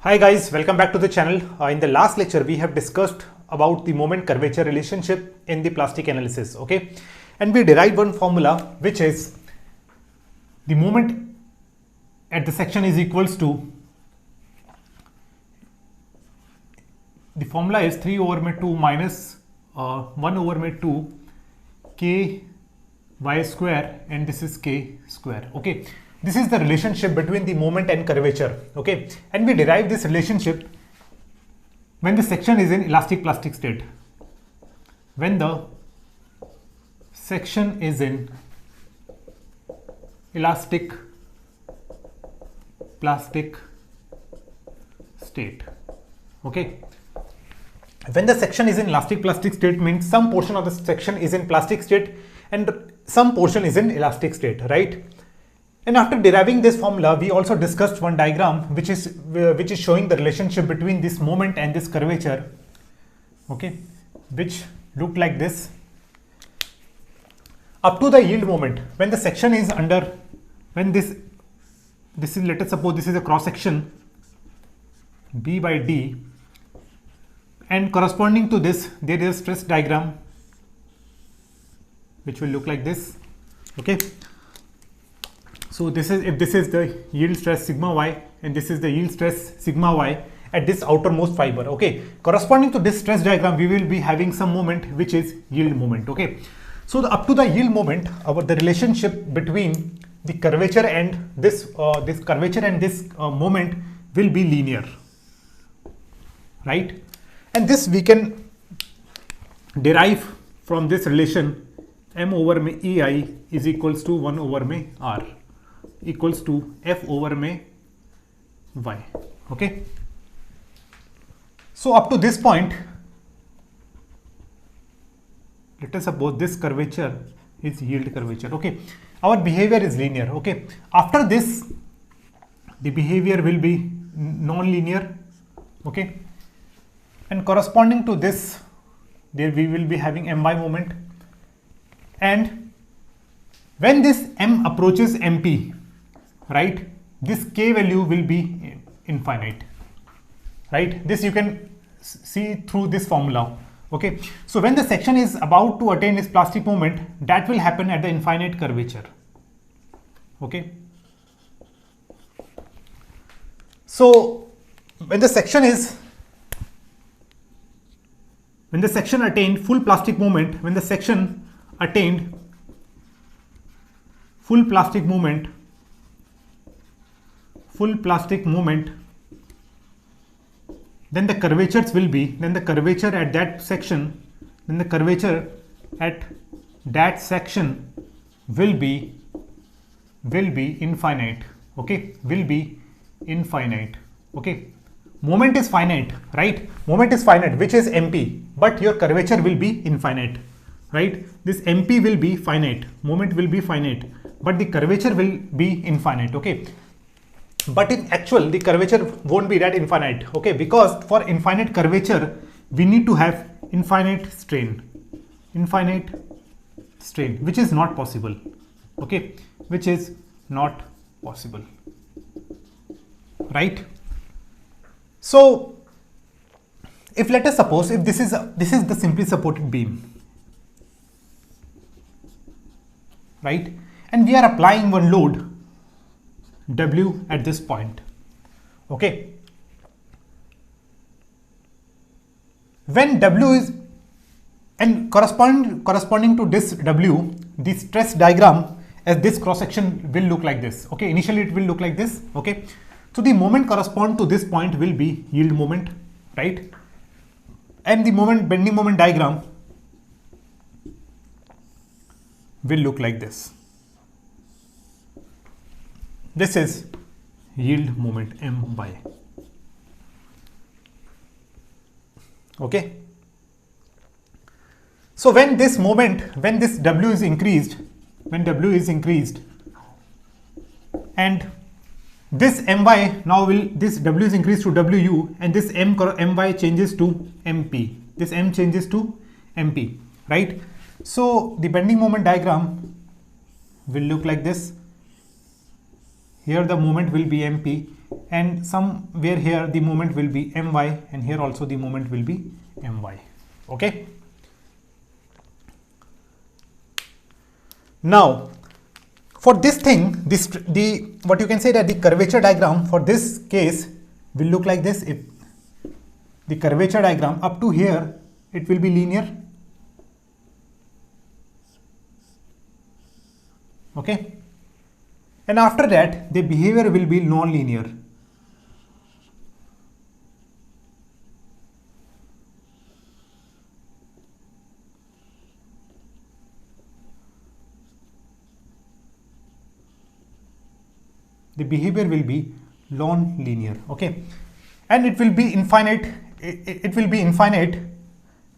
Hi guys, welcome back to the channel. In the last lecture, we have discussed about the moment curvature relationship in the plastic analysis, okay? And we derived one formula which is the moment at the section is equals to, the formula is 3 over में 2 minus 1 over में 2 k y square, and this is k square, okay? This is the relationship between the moment and curvature, okay? And we derive this relationship when the section is in elastic plastic state. When the section is in elastic plastic state, okay? When the section is in elastic plastic state means some portion of the section is in plastic state and some portion is in elastic state, right? And after deriving this formula, we also discussed one diagram which is showing the relationship between this moment and this curvature, okay, which looked like this. Up to the yield moment, when the section is under, when this is, let us suppose this is a cross section B by D, and corresponding to this there is a stress diagram which will look like this, okay. So this is, if this is the yield stress sigma y and this is the yield stress sigma y at this outermost fiber, okay. Corresponding to this stress diagram, we will be having some moment which is yield moment, okay. So up to the yield moment, the relationship between the curvature and this moment will be linear, right? And this we can derive from this relation m over में ei is equals to 1 over में r equals to f over में y, okay. So up to this point, let us suppose this curvature is yield curvature, okay. Our behavior is linear, okay. After this, the behavior will be non-linear, okay. And corresponding to this, there we will be having my moment, and when this m approaches mp, right, this k value will be infinite, right? This you can see through this formula, okay. So when the section is about to attain its plastic moment, that will happen at the infinite curvature, okay. So when the section attained full plastic moment, when the section attained full plastic moment, then the curvatures will be, then the curvature at that section will be infinite, okay, will be infinite, okay. Moment is finite, right? Moment is finite, which is mp, but your curvature will be infinite, right? This mp will be finite, moment will be finite, but the curvature will be infinite, okay. But in actual, the curvature won't be that infinite, okay, because for infinite curvature we need to have infinite strain, which is not possible, okay, which is not possible, right? So if let us suppose if this is the simply supported beam, right, and we are applying one load W at this point, okay. When W is, and corresponding to this W, the stress diagram as this cross section will look like this, okay. Initially it will look like this, okay. So the moment correspond to this point will be yield moment, right, and the bending moment diagram will look like this. This is yield moment m by, okay. So when this W is increased, and this my now this W is increased to Wu, and this my changes to mp, this m changes to mp, right? So the bending moment diagram will look like this. Here the moment will be mp, and somewhere here the moment will be my, and here also the moment will be my. Okay. Now for this thing, what you can say that the curvature diagram for this case will look like this. If the curvature diagram up to here, it will be linear. Okay. And after that, the behavior will be non-linear. The behavior will be non-linear. Okay. And it will be infinite. It will be infinite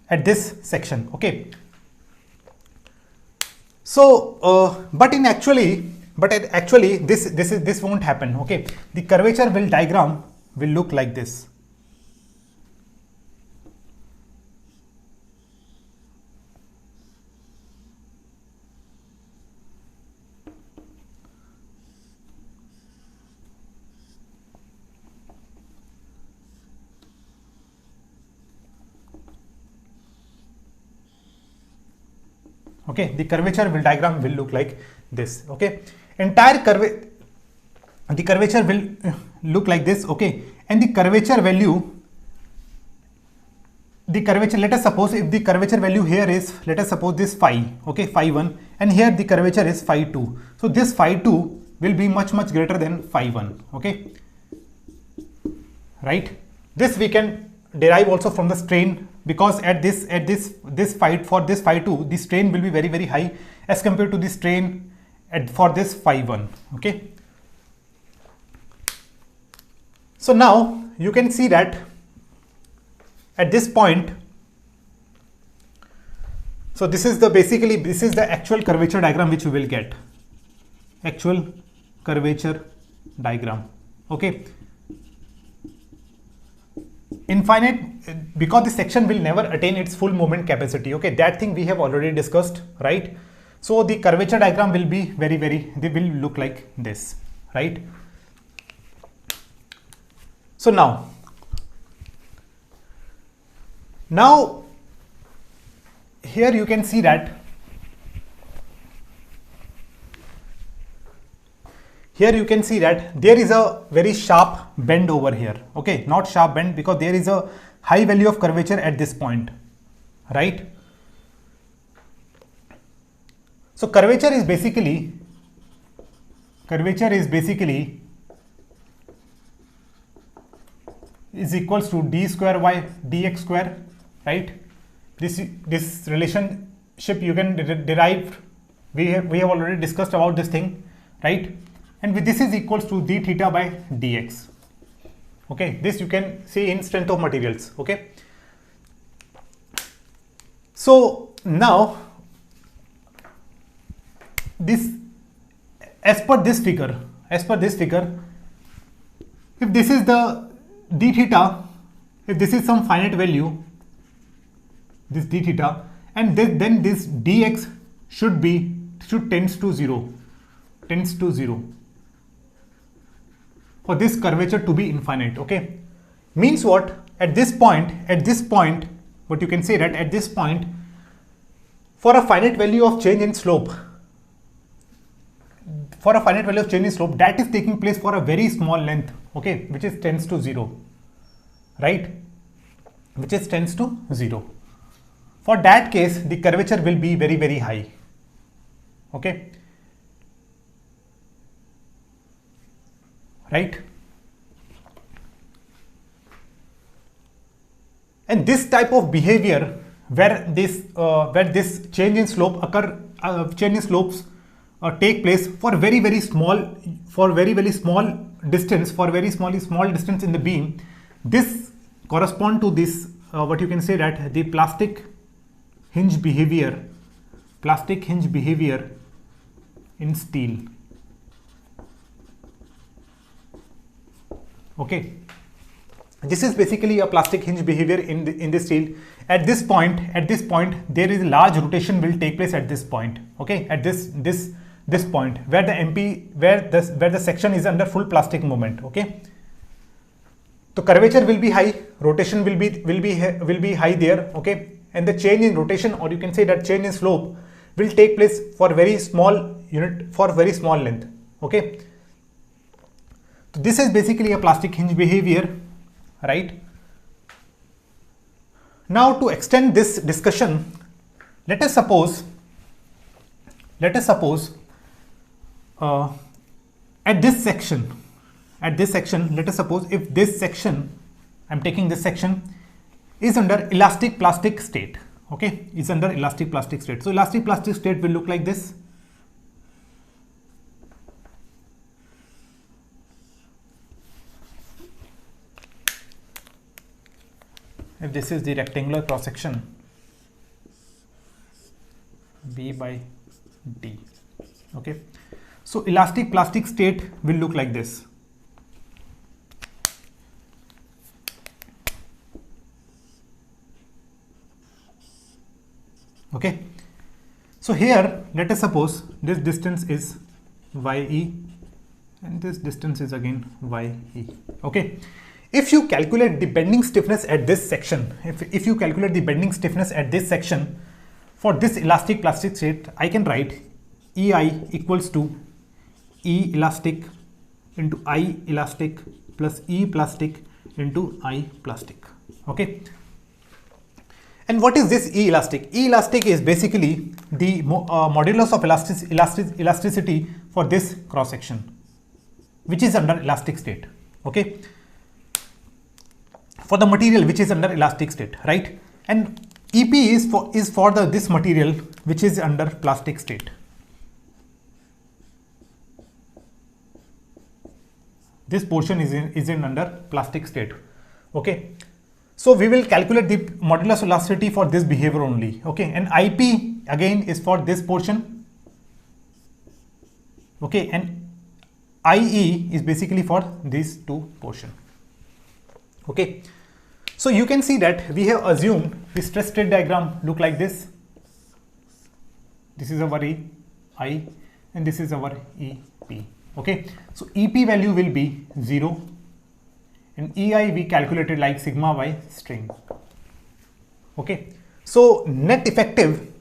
at this section. Okay. So, but actually this won't happen. Okay. The curvature diagram will look like this. Okay, the curvature diagram will look like this. Okay, the curvature will look like this. Okay, and the curvature value, let us suppose if the curvature value here is, let us suppose this phi. Okay, phi 1, and here the curvature is phi 2. So this phi 2 will be much greater than phi 1. Okay, right? This we can derive also from the strain, because at this phi, for this phi 2, the strain will be very high as compared to the strain for this phi 1. Okay. So now you can see that at this point, so this is the actual curvature diagram which we will get. Actual curvature diagram. Okay. Infinite, because the section will never attain its full moment capacity. Okay, that thing we have already discussed, right? So the curvature diagram will be they will look like this, right? So now here you can see that there is a very sharp bend over here. Okay, not sharp bend, because there is a high value of curvature at this point, right? So curvature is basically is equals to d square y dx square, right? This relationship you can derive. We have already discussed about this thing, right? And this is equals to d theta by dx. Okay, this you can see in strength of materials. Okay, so now this, as per this figure, if this is the d theta, if this is some finite value, this d theta, and then this dx should tends to zero for this curvature to be infinite. Okay, means what? At this point, what you can say that at this point, for a finite value of change in slope, that is taking place for a very small length. Okay, which is tends to 0, right? Which is tends to 0. For that case, the curvature will be very high. Okay. Right, and this type of behavior where this change in slope take place for very small distance, in the beam, this correspond to this what you can say that the plastic hinge behavior in steel. Okay, this is basically a plastic hinge behavior in the steel. At this point, there is a large rotation will take place at this point. Okay, at this point where the section is under full plastic moment. Okay, So curvature will be high, rotation will be high there, okay, and the change in rotation, or you can say that change in slope, will take place for very small unit, for very small length, okay. So this is basically a plastic hinge behavior, right? Now to extend this discussion, let us suppose at this section, let us suppose if this section, I'm taking this section, is under elastic plastic state, okay, is under elastic plastic state. So elastic plastic state will look like this. If this is the rectangular cross section, B by D, okay. So elastic plastic state will look like this. Okay. So here let us suppose this distance is YE and this distance is again YE. Okay. If you calculate the bending stiffness at this section, if you calculate the bending stiffness at this section for this elastic plastic state, I can write EI equals to E elastic into I elastic plus E plastic into I plastic, okay. And what is this E elastic? E elastic is basically the modulus of elasticity for this cross section, which is under elastic state, okay, for the material which is under elastic state, right? And EP is for this material which is under plastic state. This portion is in under plastic state, okay. So we will calculate the modulus elasticity for this behavior only, okay. And IP again is for this portion, okay, and IE is basically for these two portion, okay. So you can see that we have assumed the stress state diagram look like this. This is our I and this is our EP, okay. So EP value will be 0 and EI we calculated like sigma by strain, okay. So net effective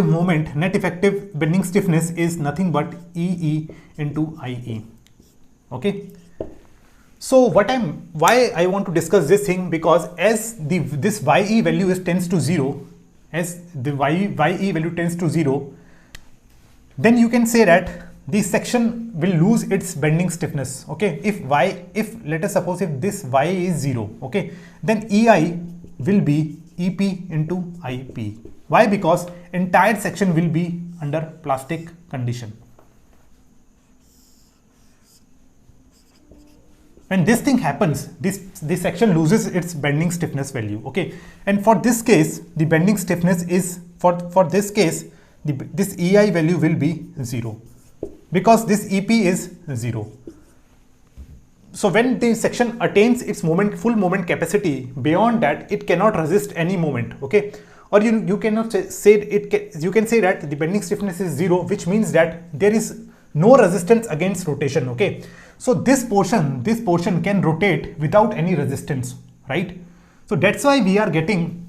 moment, net effective bending stiffness is nothing but EE into IE, okay. So why I want to discuss this thing, because as this YE value tends to 0, as the YE value tends to 0, then you can say that the section will lose its bending stiffness, okay. If let us suppose if this YE is 0, okay, then EI will be EP into IP. Why? Because entire section will be under plastic condition. When this thing happens, this section loses its bending stiffness value, okay. And for this case, the bending stiffness is for this case, this EI value will be 0, because this EP is 0. So when the section attains its full moment capacity, beyond that it cannot resist any moment, okay. Or you cannot say you can say that the bending stiffness is 0, which means that there is no resistance against rotation, okay. So this portion can rotate without any resistance, right? So that's why we are getting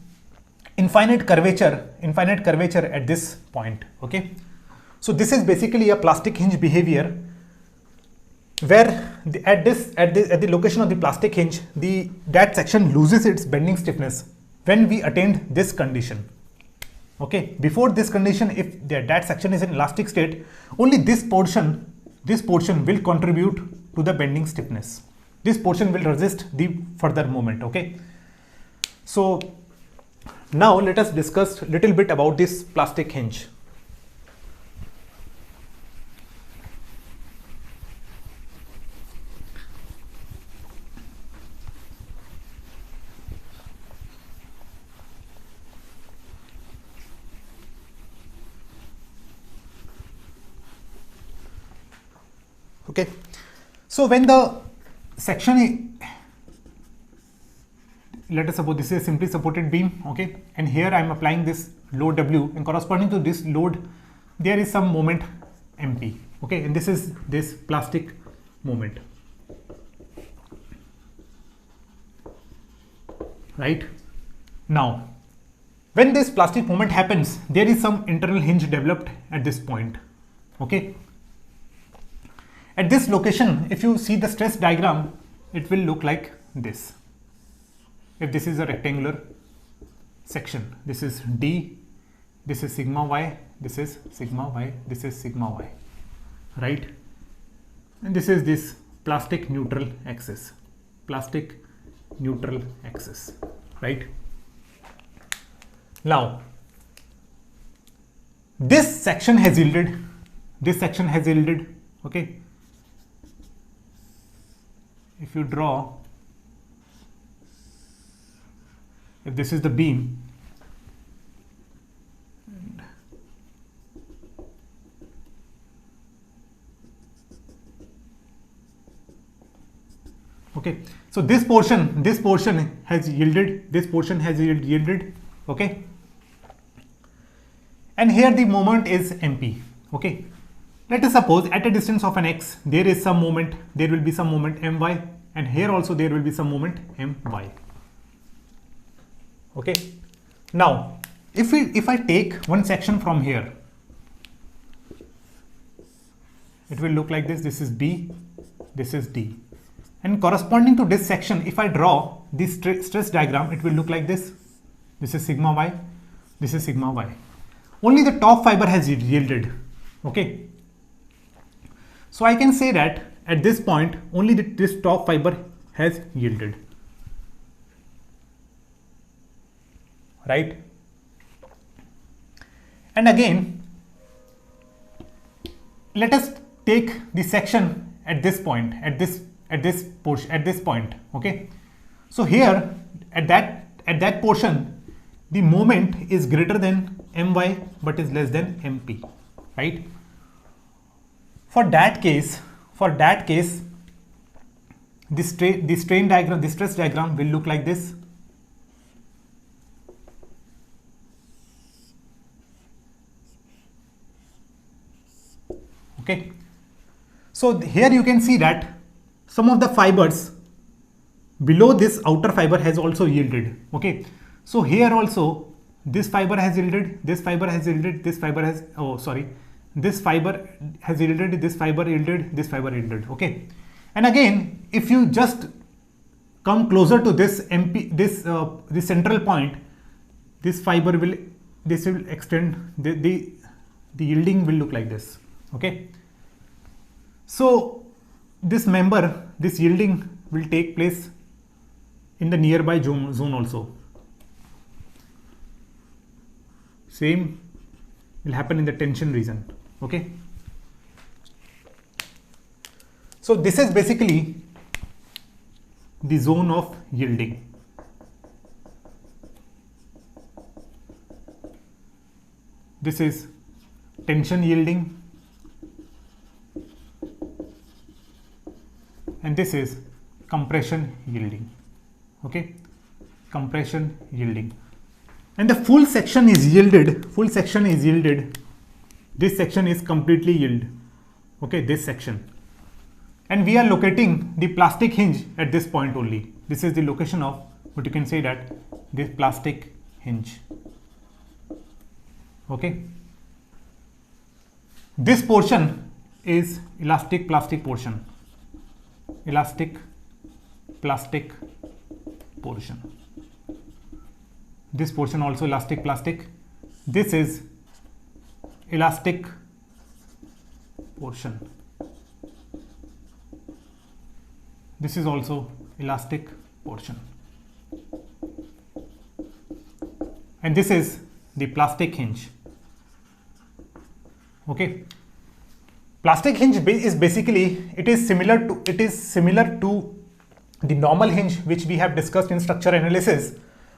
infinite curvature at this point, okay. So this is basically a plastic hinge behavior where at the location of the plastic hinge, that section loses its bending stiffness when we attained this condition, okay. Before this condition, if that section is in elastic state, only this portion will contribute to the bending stiffness. This portion will resist the further moment, okay. So now let us discuss a little bit about this plastic hinge. Okay, so when the section, let us suppose this is a simply supported beam, okay, and here I am applying this load W, and corresponding to this load there is some moment MP, okay, and this is this plastic moment. right? Now, when this plastic movement happens, there is some internal hinge developed at this point, okay? At this location, if you see the stress diagram, it will look like this. If this is a rectangular section, this is D, this is sigma y, this is sigma y, this is sigma y, right? And this is this plastic neutral axis, plastic neutral axis, right? Now, this section has yielded, okay? If you draw, if this is the beam, okay, so this portion has yielded, yielded, okay, and here the moment is mp, okay. Let us suppose at a distance of an x there is some moment, there will be some moment my, and here also there will be some moment my, okay. Now if I take one section from here, it will look like this. This is B, this is D, and corresponding to this section, if I draw this stress diagram, it will look like this. This is sigma y, this is sigma y. Only the top fiber has yielded, okay. So I can say that at this point only this top fiber has yielded, right? And again, let us take the section at this point, at this point, okay. So here at that portion, the moment is greater than my but is less than mp, right? For that case, the strain diagram, the stress diagram will look like this. Okay. So here you can see that some of the fibers below this outer fiber has also yielded. Okay. So here also this fiber has yielded, this fiber has yielded, this fiber has, this fiber has yielded, this fiber yielded, this fiber yielded, okay. And again, if you just come closer to this this central point, this fiber will extend, the yielding will look like this, okay. So this member, this yielding will take place in the nearby zone also. Same will happen in the tension region, okay. So this is basically the zone of yielding. This is tension yielding and this is compression yielding, okay, compression yielding. And the full section is yielded, this section is completely yielded, okay, this section. And we are locating the plastic hinge at this point only. This is the location of what you can say that this plastic hinge, okay. This portion is elastic plastic portion, elastic plastic portion. This portion also elastic plastic. This is elastic portion. This is also elastic portion. And this is the plastic hinge. Okay. Plastic hinge is basically, it is similar to the normal hinge which we have discussed in structure analysis,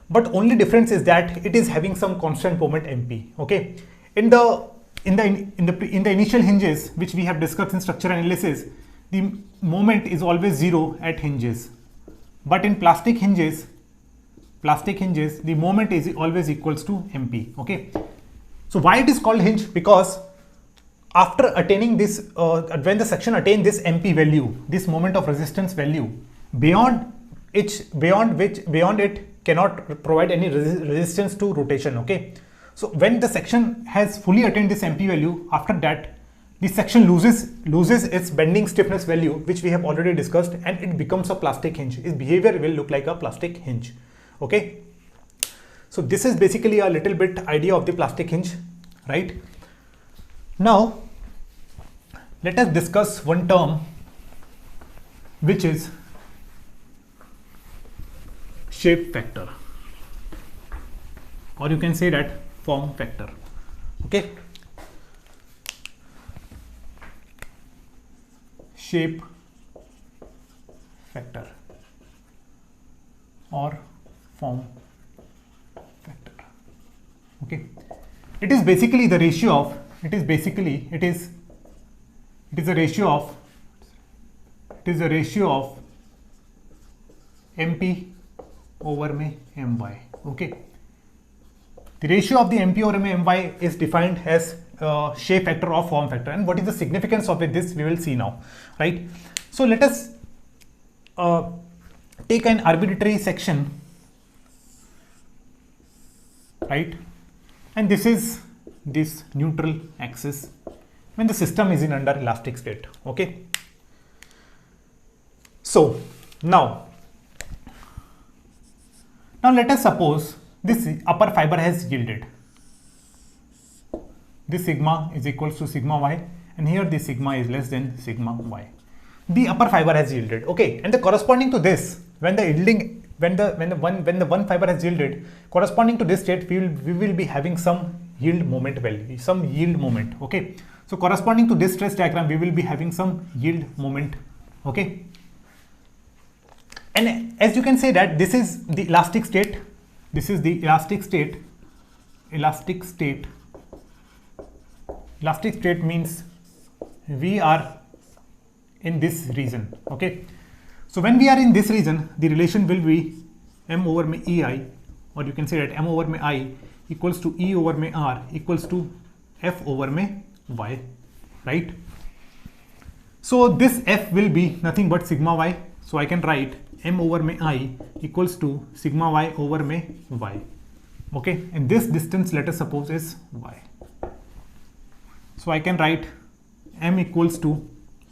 but only difference is that it is having some constant moment mp, okay. In the initial hinges which we have discussed in structure analysis, the moment is always 0 at hinges, but in plastic hinges the moment is always equals to mp, okay. So why it is called hinge? Because after attaining this, when the section attains this mp value, this moment of resistance value, beyond it cannot provide any resistance to rotation. Okay, so when the section has fully attained this MP value, after that the section loses its bending stiffness value, which we have already discussed, and it becomes a plastic hinge. Its behavior will look like a plastic hinge. Okay, so this is basically a little bit idea of the plastic hinge, right? Now let us discuss one term, which is shape factor, or you can say that form factor. Okay, shape factor or form factor. Okay, it is basically the ratio of it is a ratio of MP over my. Okay, the ratio of the MP over my is defined as shape factor or form factor, and what is the significance of it, this we will see now, right? So let us take an arbitrary section, right, and this is this neutral axis when the system is in under elastic state. Okay, so now let us suppose this upper fiber has yielded. This sigma is equals to sigma y, and here this sigma is less than sigma y. The upper fiber has yielded. Okay, and the corresponding to this, when the yielding when the one fiber has yielded, corresponding to this state we will be having some yield moment value, some yield moment. Okay, so corresponding to this stress diagram we will be having some yield moment. Okay, and as you can say that this is the elastic state, elastic state means we are in this region. Okay, so when we are in this region, the relation will be m over my ei, or you can say that m over my I equals to E over my R equals to F over my Y, right? So this F will be nothing but sigma y, so I can write m over my I equals to sigma y over my y. Okay, and this distance, let us suppose, is y, so I can write m equals to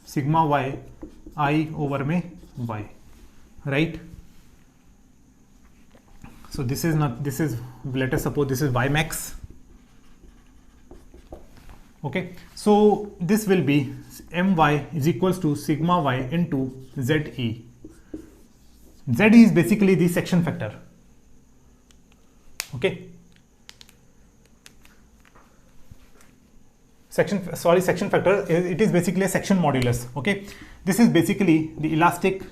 sigma y I over my y, right? So this is let us suppose this is y max. Okay, so this will be my is equals to sigma y into ze. Z is basically the section factor. Okay, section factor, it is basically a section modulus. Okay, this is basically the elastic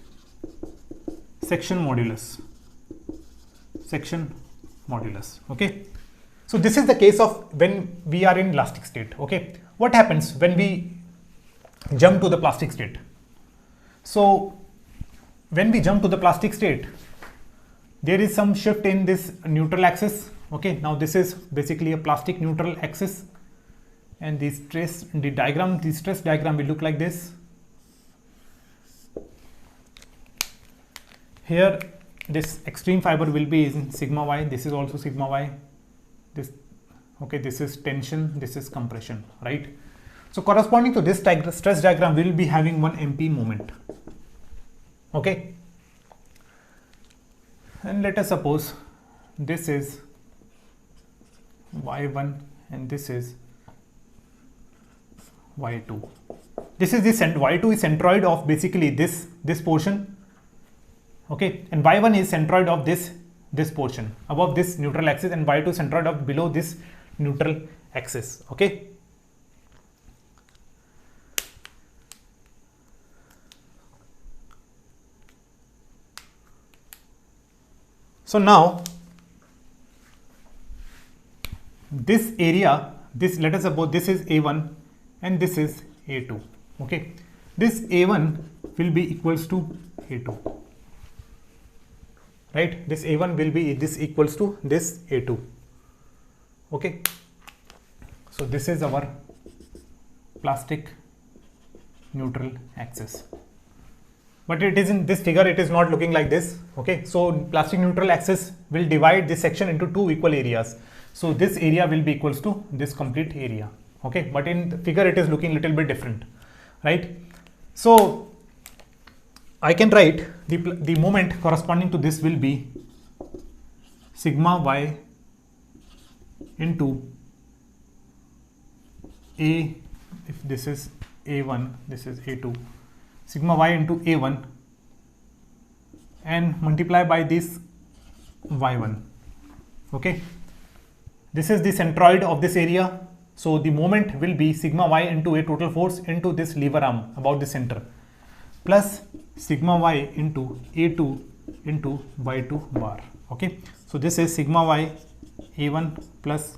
section modulus. Okay, so this is the case of when we are in elastic state. Okay, what happens when we jump to the plastic state? So when we jump to the plastic state, there is some shift in this neutral axis. Okay, now this is basically a plastic neutral axis, and the stress diagram will look like this. Here this extreme fiber will be in sigma y, this is also sigma y, this, okay, this is tension, this is compression, right? So corresponding to this stress diagram we will be having one MP moment. Okay, and let us suppose this is y1 and this is y2. This is the y2 is centroid of basically this portion. Okay, and y1 is centroid of this portion above this neutral axis, and y2 centroid of below this neutral axis. Okay, so now this area, let us suppose this is A1 and this is A2. Okay, this A1 will be equals to A2, right? This A1 will be equals to this A2. Okay, so this is our plastic neutral axis. but it is in this figure, it is not looking like this. Okay, so plastic neutral axis will divide this section into two equal areas. So this area will be equals to this complete area. Okay, but in the figure it is looking little bit different, right? So I can write the moment corresponding to this will be sigma y into A, if this is A1, this is A2, sigma y into A1 and multiply by this Y1. Okay, this is the centroid of this area. So the moment will be sigma y into a total force into this lever arm about the center plus sigma y into A2 into Y2 bar. Okay, so this is sigma y A1 plus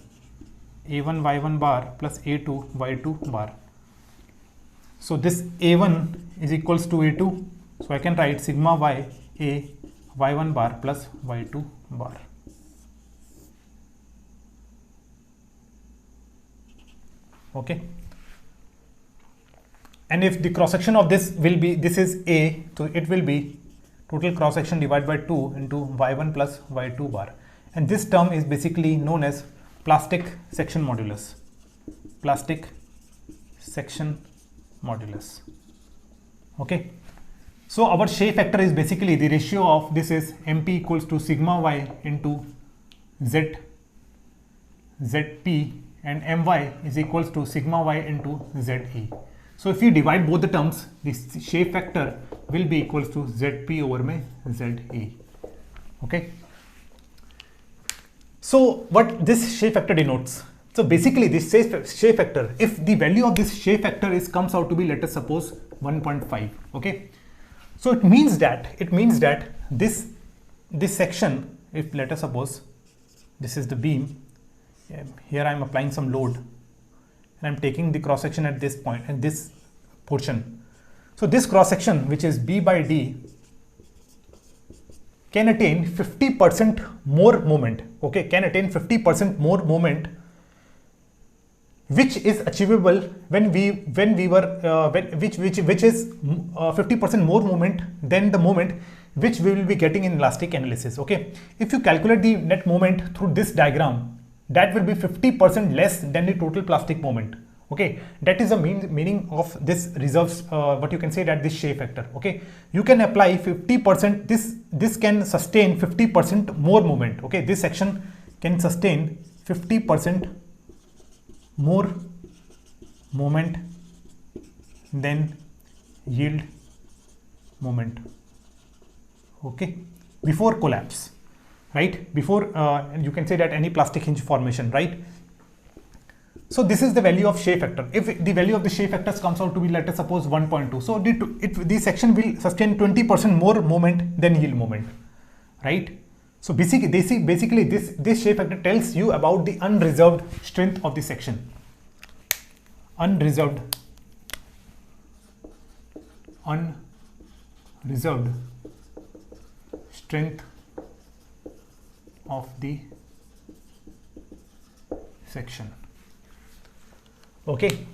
A1 Y1 bar plus A2 Y2 bar. So this A1 is equals to A2. So I can write sigma y A Y1 bar plus Y2 bar. Okay, and if the cross section of this will be, this is A, so it will be total cross section divided by 2 into Y1 plus Y2 bar, and this term is basically known as plastic section modulus. Plastic section modulus. Okay, so our shape factor is basically the ratio of this is MP equals to sigma y into ZP and My is equals to sigma y into Ze. So if you divide both the terms, this shape factor will be equals to Zp over my Ze. Okay. So what this shape factor denotes? So basically this shape factor, if the value of this shape factor is comes out to be, let us suppose 1.5. Okay. So it means that this section, if let us suppose this is the beam, here I am applying some load and I am taking the cross section at this point and this portion. So this cross section, which is B by D, can attain 50% more moment. Okay, can attain 50% more moment, which is achievable when we were which is 50% more moment than the moment which we will be getting in elastic analysis. Okay, if you calculate the net moment through this diagram, that will be 50% less than the total plastic moment. Okay, that is the meaning of this reserves, what you can say that this shape factor. Okay, you can apply 50%, this can sustain 50% more moment. Okay, this section can sustain 50% more moment than yield moment. Okay, before collapse, right? Before you can say that any plastic hinge formation, right? So this is the value of shape factor. If the value of the shape factors comes out to be, let us suppose 1.2, so the section will sustain 20% more moment than yield moment, right? So basically this shape factor tells you about the unreserved strength of the section. Unreserved strength of the section. Okay,